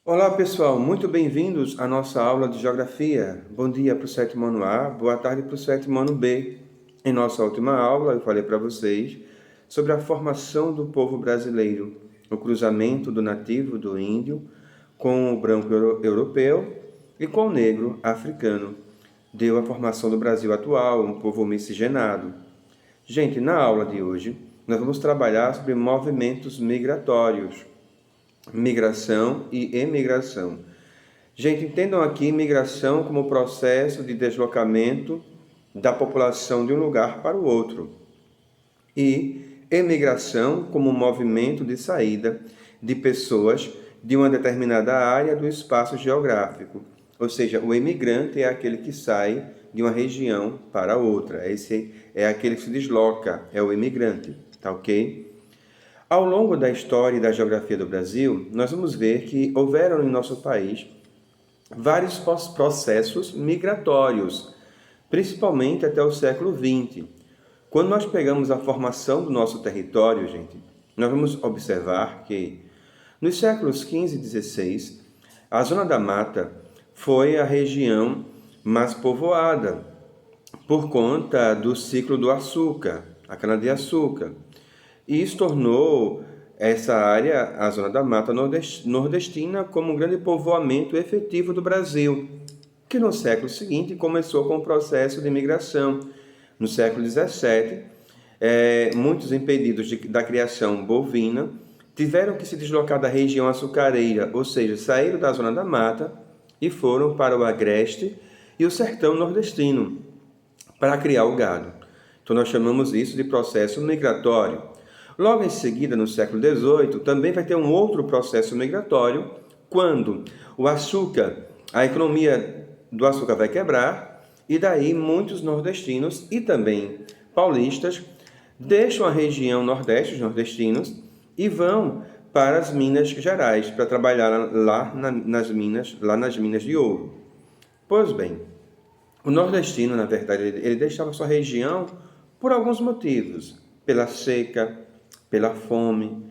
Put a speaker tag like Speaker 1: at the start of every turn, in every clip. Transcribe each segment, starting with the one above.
Speaker 1: Olá pessoal, muito bem-vindos à nossa aula de Geografia. Bom dia para o sétimo ano A, boa tarde para o sétimo ano B. Em nossa última aula, eu falei para vocês sobre a formação do povo brasileiro, o cruzamento do nativo, do índio, com o branco europeu e com o negro africano. Deu a formação do Brasil atual, um povo miscigenado. Gente, na aula de hoje, nós vamos trabalhar sobre movimentos migratórios, migração e emigração. Gente, entendam aqui migração como processo de deslocamento da população de um lugar para o outro e emigração como movimento de saída de pessoas de uma determinada área do espaço geográfico. Ou seja, o emigrante é aquele que sai de uma região para outra. Esse é aquele que se desloca, é o imigrante, tá ok? Ao longo da história e da geografia do Brasil, nós vamos ver que houveram em nosso país vários processos migratórios, principalmente até o século XX. Quando nós pegamos a formação do nosso território, gente, nós vamos observar que nos séculos XV e XVI, a Zona da Mata foi a região mais povoada por conta do ciclo do açúcar, a cana-de-açúcar. E isso tornou essa área, a Zona da Mata Nordestina, como um grande povoamento efetivo do Brasil, que no século seguinte começou com o processo de imigração. No século XVII, muitos impedidos da criação bovina tiveram que se deslocar da região açucareira, ou seja, saíram da Zona da Mata e foram para o agreste e o sertão nordestino para criar o gado. Então nós chamamos isso de processo migratório. Logo em seguida, no século XVIII, também vai ter um outro processo migratório, quando o açúcar, a economia do açúcar vai quebrar, e daí muitos nordestinos e também paulistas deixam a região nordeste, os nordestinos, e vão para as Minas Gerais, para trabalhar nas minas de ouro. Pois bem, o nordestino, na verdade, ele deixava sua região por alguns motivos, pela seca, pela fome,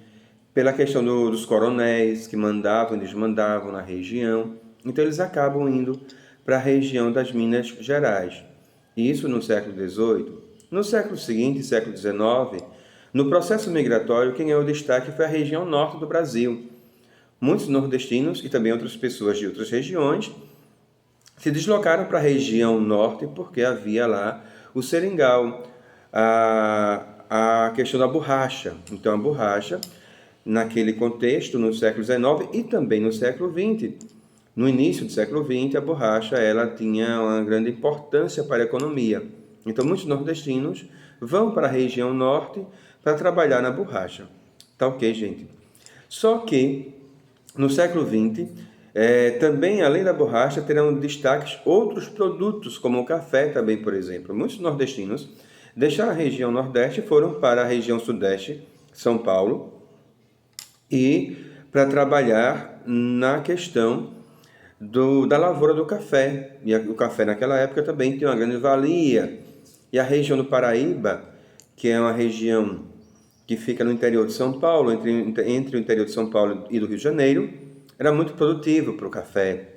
Speaker 1: pela questão dos coronéis que mandavam e desmandavam na região. Então eles acabam indo para a região das Minas Gerais. Isso no século XVIII. No século seguinte, século XIX, no processo migratório, quem é o destaque foi a região norte do Brasil. Muitos nordestinos e também outras pessoas de outras regiões se deslocaram para a região norte porque havia lá o seringal, a questão da borracha. Então, a borracha, naquele contexto, no século XIX e também no século XX, no início do século XX, a borracha ela tinha uma grande importância para a economia. Então, muitos nordestinos vão para a região norte para trabalhar na borracha. Tá ok, gente? Só que, no século XX, também, além da borracha, terão destaques outros produtos, como o café também, por exemplo. Muitos nordestinos deixaram a região nordeste e foram para a região sudeste, São Paulo, e para trabalhar na questão da lavoura do café. E o café naquela época também tinha uma grande valia. E a região do Paraíba, que é uma região que fica no interior de São Paulo, entre o interior de São Paulo e do Rio de Janeiro, era muito produtivo para o café.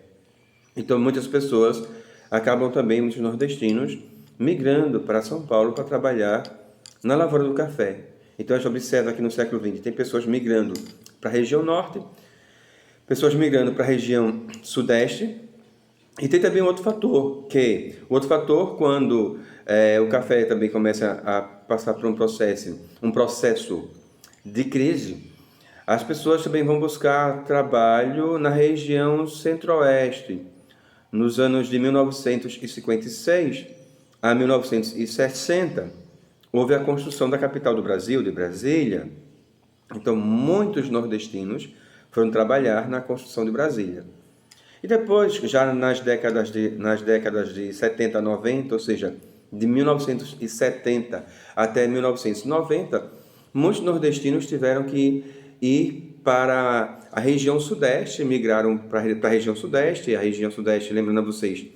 Speaker 1: Então muitas pessoas acabam também, muitos nordestinos, migrando para São Paulo para trabalhar na lavoura do café. Então a gente observa aqui no século XX, tem pessoas migrando para a região norte, pessoas migrando para a região sudeste, e tem também outro fator, quando o café também começa a passar por um processo de crise, as pessoas também vão buscar trabalho na região centro-oeste. Nos anos de 1956 a 1960, houve a construção da capital do Brasil, de Brasília. Então, muitos nordestinos foram trabalhar na construção de Brasília. E depois, já nas décadas de 70 a 90, ou seja, de 1970 até 1990, muitos nordestinos tiveram que ir para a região sudeste, migraram para a região sudeste, e a região sudeste, lembrando a vocês,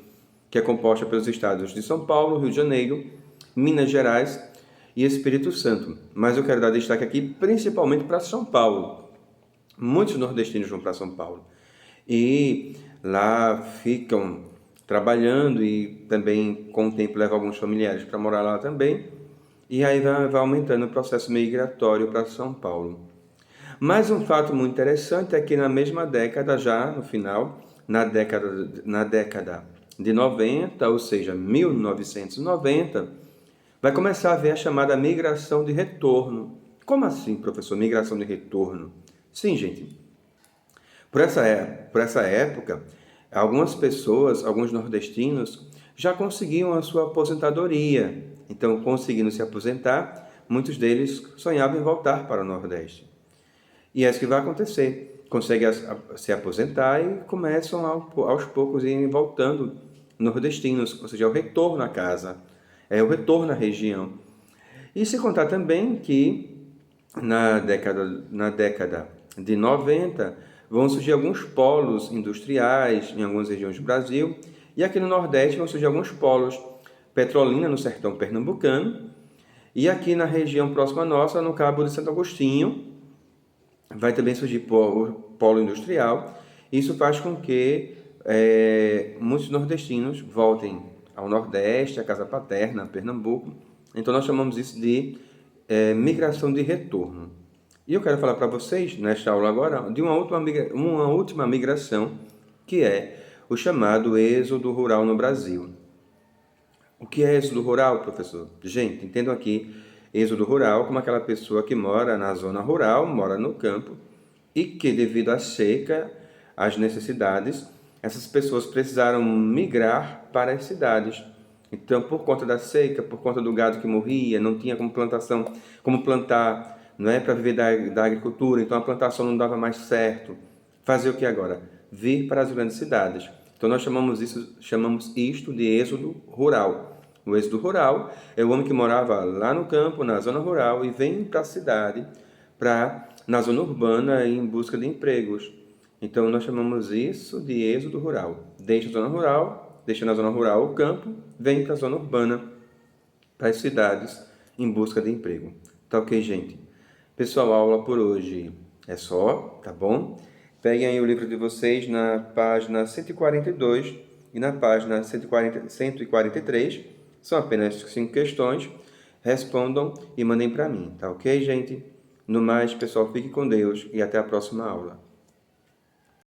Speaker 1: que é composta pelos estados de São Paulo, Rio de Janeiro, Minas Gerais e Espírito Santo. Mas eu quero dar destaque aqui principalmente para São Paulo. Muitos nordestinos vão para São Paulo. e lá ficam trabalhando e também com o tempo levam alguns familiares para morar lá também, e aí vai aumentando o processo migratório para São Paulo. Mas um fato muito interessante é que na mesma década, já no final, na década de 90, ou seja, 1990, vai começar a haver a chamada migração de retorno. Como assim, professor, migração de retorno? Sim, gente. Por essa época, algumas pessoas, alguns nordestinos, já conseguiam a sua aposentadoria. Então, conseguindo se aposentar, muitos deles sonhavam em voltar para o Nordeste. E é isso que vai acontecer. Conseguem se aposentar e começam aos poucos a ir voltando nordestinos, ou seja, é o retorno à casa, é o retorno à região. E se contar também que na década de 90 vão surgir alguns polos industriais em algumas regiões do Brasil, e aqui no Nordeste vão surgir alguns polos, Petrolina no sertão pernambucano, e aqui na região próxima nossa, no Cabo de Santo Agostinho, vai também surgir polo industrial. Isso faz com que muitos nordestinos voltem ao Nordeste, à casa paterna, a Pernambuco. Então nós chamamos isso de migração de retorno. E eu quero falar para vocês, nesta aula agora, de uma última migração, que é o chamado êxodo rural no Brasil. O que é êxodo rural, professor? Gente, entendam aqui, êxodo rural como aquela pessoa que mora na zona rural, mora no campo, e que devido à seca, às necessidades, essas pessoas precisaram migrar para as cidades. Então, por conta da seca, por conta do gado que morria, não tinha como plantar, não é para viver da agricultura, então a plantação não dava mais certo. Fazer o que agora? Vir para as grandes cidades. Então nós chamamos isto de êxodo rural. O êxodo rural é o homem que morava lá no campo, na zona rural, e vem para a cidade, na zona urbana, em busca de empregos. Então nós chamamos isso de êxodo rural. Deixa na zona rural o campo, vem para a zona urbana, para as cidades, em busca de emprego. Tá ok, gente? Pessoal, a aula por hoje é só, tá bom? Peguem aí o livro de vocês na página 142 e na página 143. São apenas 5 questões. Respondam e mandem para mim, tá ok, gente? No mais, pessoal, fique com Deus e até a próxima aula.